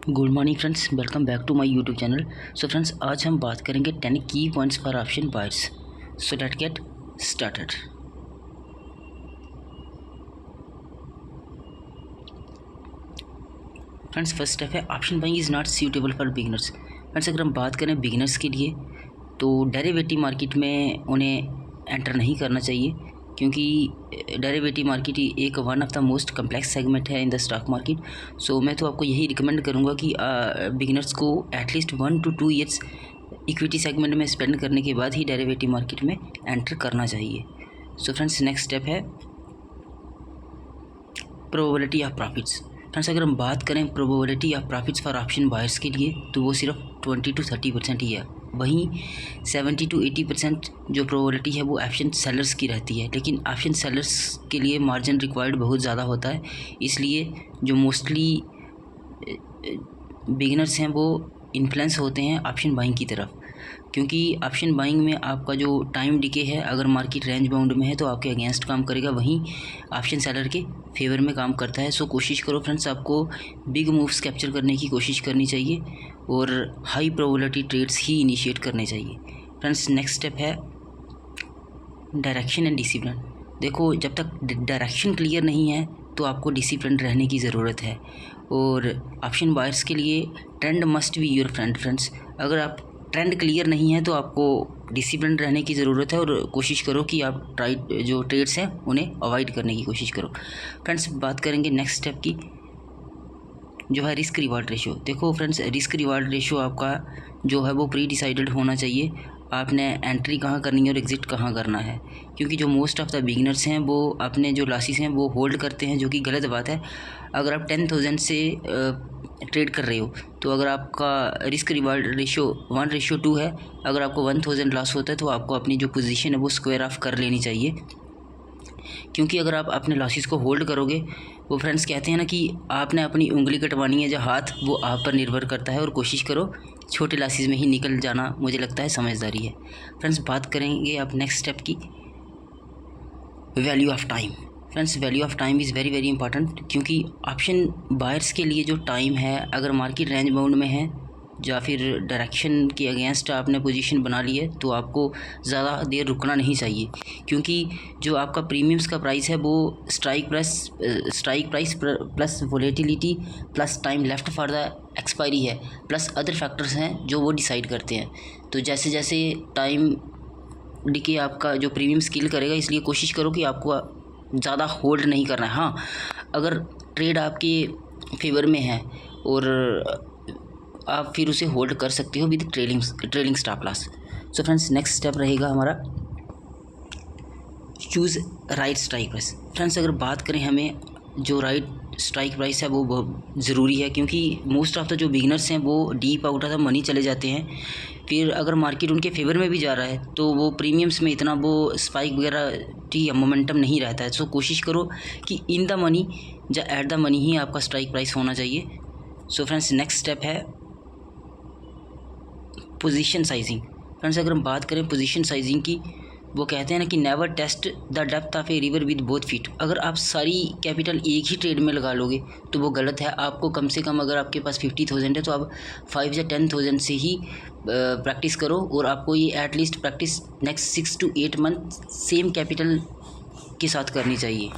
Good morning friends, welcome back to my YouTube channel. So friends, आज हम बात करेंगे 10 की points for option buyers. So let's get started. Friends, first step है option buying is not suitable for beginners. Friends, अगर हम बात करें बिगिनर्स के लिए तो डेरिवेटिव मार्केट में उन्हें एंटर नहीं करना चाहिए, क्योंकि डेरिवेटिव मार्केट एक one of the most complex segment है इन द स्टॉक मार्केट। सो मैं तो आपको यही रिकमेंड करूँगा कि बिगिनर्स को at least 1 to 2 years equity segment में स्पेंड करने के बाद ही डेरिवेटिव मार्केट में एंटर करना चाहिए। सो फ्रेंड्स, नेक्स्ट स्टेप है प्रोबेबिलिटी ऑफ प्रॉफिट्स। फ्रेंड्स, अगर हम बात करें probability of profits for option buyers के लिए तो वो सिर्फ 20 to 30% ही है। वहीं 70 to 80% जो प्रोबेबिलिटी है वो ऑप्शन सेलर्स की रहती है, लेकिन ऑप्शन सेलर्स के लिए मार्जिन रिक्वायर्ड बहुत ज़्यादा होता है। इसलिए जो मोस्टली बिगिनर्स हैं वो इन्फ्लुएंस होते हैं ऑप्शन बाइंग की तरफ, क्योंकि ऑप्शन बाइंग में आपका जो टाइम डिके है, अगर मार्केट रेंज बाउंड में है तो आपके अगेंस्ट काम करेगा, वहीं ऑप्शन सेलर के फेवर में काम करता है। सो कोशिश करो फ्रेंड्स, आपको बिग मूव्स कैप्चर करने की कोशिश करनी चाहिए और हाई प्रोबेबिलिटी ट्रेड्स ही इनिशिएट करने चाहिए। फ्रेंड्स, नेक्स्ट स्टेप है डायरेक्शन एंड डिसिप्लिन। देखो, जब तक डायरेक्शन क्लियर नहीं है तो आपको डिसिप्लिन रहने की ज़रूरत है, और ऑप्शन बायर्स के लिए trend must be your friend. Friends, अगर आप ट्रेंड क्लियर नहीं है तो आपको डिसिप्लिन रहने की ज़रूरत है, और कोशिश करो कि आप जो ट्रेड्स हैं उन्हें अवॉइड करने की कोशिश करो। फ्रेंड्स, बात करेंगे नेक्स्ट स्टेप की, जो है रिस्क रिवार्ड रेशियो। देखो फ्रेंड्स, रिस्क रिवार्ड रेशियो आपका जो है वो प्री डिसाइडेड होना चाहिए। आपने एंट्री कहाँ करनी है और एग्ज़िट कहाँ करना है, क्योंकि जो मोस्ट ऑफ द बिगिनर्स हैं वो अपने जो लॉसेस हैं वो होल्ड करते हैं, जो कि गलत बात है। अगर आप 10,000 से ट्रेड कर रहे हो तो अगर आपका रिस्क रिवार्ड रेशियो 1:2 है, अगर आपको 1000 लॉस होता है तो आपको अपनी जो पोजीशन है वो स्क्वायर ऑफ कर लेनी चाहिए, क्योंकि अगर आप अपने लॉसेस को होल्ड करोगे, वो फ्रेंड्स कहते हैं ना कि आपने अपनी उंगली कटवानी है, जो हाथ वो आप पर निर्भर करता है, और कोशिश करो छोटे लॉसेस में ही निकल जाना, मुझे लगता है समझदारी है। फ्रेंड्स, बात करेंगे आप नेक्स्ट स्टेप की, value of time. Friends, value of time is very very important, क्योंकि ऑप्शन बायर्स के लिए जो टाइम है, अगर मार्केट रेंज बाउंड में है या फिर डायरेक्शन के अगेंस्ट आपने पोजीशन बना ली है तो आपको ज़्यादा देर रुकना नहीं चाहिए, क्योंकि जो आपका प्रीमियम्स का प्राइस है वो strike price plus volatility plus time left for the expiry है, प्लस अदर फैक्टर्स हैं जो वो डिसाइड करते हैं। तो जैसे जैसे टाइम डिके आपका जो प्रीमियम स्किल करेगा, इसलिए कोशिश करो कि आपको ज़्यादा होल्ड नहीं करना है। हाँ, अगर ट्रेड आपके फेवर में है और आप फिर उसे होल्ड कर सकते हो with trailing stop loss. So friends, next step रहेगा हमारा choose right strike price. Friends, अगर बात करें, हमें जो राइट स्ट्राइक प्राइस है वो बहुत ज़रूरी है, क्योंकि मोस्ट ऑफ द जो बिगिनर्स हैं वो deep out of the money चले जाते हैं। फिर अगर मार्केट उनके फेवर में भी जा रहा है तो वो प्रीमियम्स में इतना वो स्पाइक वगैरह की मोमेंटम नहीं रहता है। सो कोशिश करो कि इन द मनी या एट द मनी ही आपका स्ट्राइक प्राइस होना चाहिए। सो फ्रेंड्स, नेक्स्ट स्टेप है पोजीशन साइजिंग। फ्रेंड्स, अगर हम बात करें पोजीशन साइजिंग की, वो कहते हैं ना कि never test the depth of a river with both feet. अगर आप सारी कैपिटल एक ही ट्रेड में लगा लोगे तो वो गलत है। आपको कम से कम, अगर आपके पास 50,000 है तो आप 5 या 10,000 से ही प्रैक्टिस करो, और आपको ये at least practice next 6 to 8 month same capital के साथ करनी चाहिए।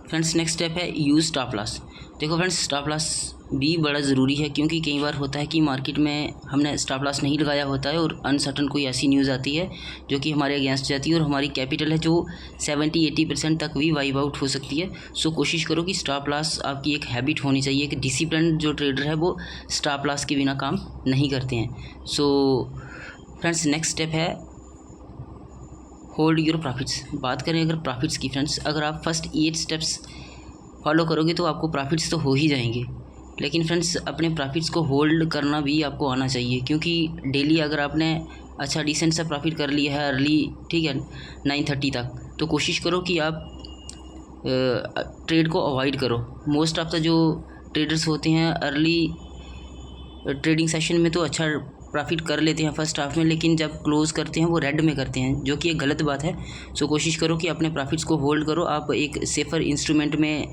फ्रेंड्स, नेक्स्ट स्टेप है यूज़ स्टॉप लॉस। देखो फ्रेंड्स, स्टॉप लॉस भी बड़ा ज़रूरी है, क्योंकि कई बार होता है कि मार्केट में हमने स्टॉप लॉस नहीं लगाया होता है और अनसर्टन कोई ऐसी न्यूज़ आती है जो कि हमारे अगेंस्ट जाती है, और हमारी कैपिटल है जो 70-80% तक भी वाइप आउट हो सकती है। सो कोशिश करो कि स्टॉप लॉस आपकी एक हैबिट होनी चाहिए, कि डिसिप्लिन जो ट्रेडर है वो स्टॉप लॉस के बिना काम नहीं करते हैं। सो फ्रेंड्स, नेक्स्ट स्टेप है होल्ड योर प्रॉफिट्स। बात करें अगर प्रॉफिट्स की, फ्रेंड्स, अगर आप फर्स्ट 8 स्टेप्स फॉलो करोगे तो आपको प्रॉफिट्स तो हो ही जाएंगे, लेकिन फ्रेंड्स अपने प्रॉफिट्स को होल्ड करना भी आपको आना चाहिए, क्योंकि डेली अगर आपने अच्छा डिसेंट सा प्रॉफिट कर लिया है अर्ली, ठीक है, 9:30 तक, तो कोशिश करो कि आप ट्रेड को अवॉइड करो। मोस्ट ऑफ द जो ट्रेडर्स होते हैं अर्ली ट्रेडिंग सेशन में तो अच्छा प्रॉफिट कर लेते हैं फर्स्ट हाफ में, लेकिन जब क्लोज़ करते हैं वो रेड में करते हैं, जो कि एक गलत बात है। सो कोशिश करो कि अपने प्रॉफिट्स को होल्ड करो। आप एक सेफ़र इंस्ट्रूमेंट में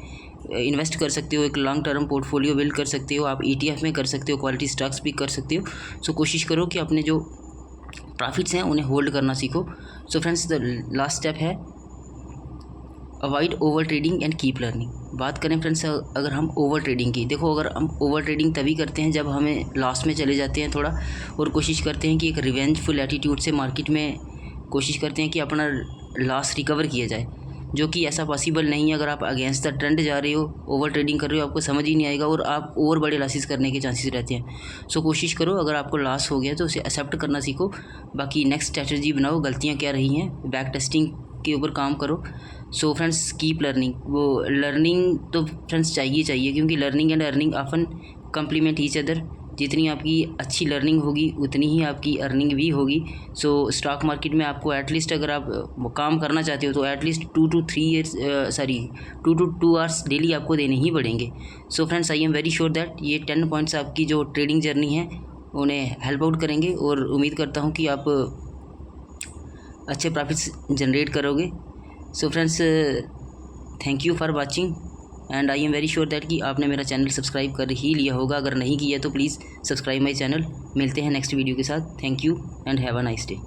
इन्वेस्ट कर सकते हो, एक लॉन्ग टर्म पोर्टफोलियो बिल्ड कर सकते हो, आप ETF में कर सकते हो, क्वालिटी स्टॉक्स भी कर सकते हो। सो कोशिश करो कि अपने जो प्रॉफिट्स हैं उन्हें होल्ड करना सीखो। So friends the last step है avoid over trading and keep learning. बात करें फ्रेंड्स अगर हम ओवर ट्रेडिंग की, देखो अगर हम ओवर ट्रेडिंग तभी करते हैं जब हमें लॉस में चले जाते हैं थोड़ा, और कोशिश करते हैं कि एक रिवेंजफुल एटीट्यूड से मार्केट में कोशिश करते हैं कि अपना लॉस रिकवर किया जाए, जो कि ऐसा पॉसिबल नहीं है। अगर आप अगेंस्ट द ट्रेंड जा रहे हो, ओवर ट्रेडिंग कर रहे हो, आपको समझ ही नहीं आएगा और आप और बड़े लॉसेस करने के चांसेस रहते हैं। सो कोशिश करो अगर आपको लॉस हो गया तो उसे एक्सेप्ट करना सीखो, बाकी नेक्स्ट स्ट्रैटेजी बनाओ, गलतियाँ क्या रही हैं, बैक टेस्टिंग के ऊपर काम करो। सो फ्रेंड्स कीप लर्निंग, वो लर्निंग तो फ्रेंड्स चाहिए क्योंकि learning and earning often complement each other. जितनी आपकी अच्छी लर्निंग होगी उतनी ही आपकी अर्निंग भी होगी। सो स्टॉक मार्केट में आपको एटलीस्ट अगर आप काम करना चाहते हो तो एटलीस्ट 2 to 2 आवर्स डेली आपको देने ही पड़ेंगे। So friends I am very sure that ये 10 पॉइंट्स आपकी जो ट्रेडिंग जर्नी है उन्हें हेल्प आउट करेंगे और उम्मीद करता हूँ कि आप अच्छे प्रॉफिट्स जनरेट करोगे। So friends thank you for watching and I am very sure that कि आपने मेरा चैनल सब्सक्राइब कर ही लिया होगा, अगर नहीं किया तो प्लीज़ सब्सक्राइब माई चैनल। मिलते हैं नेक्स्ट वीडियो के साथ। Thank you and have a nice day.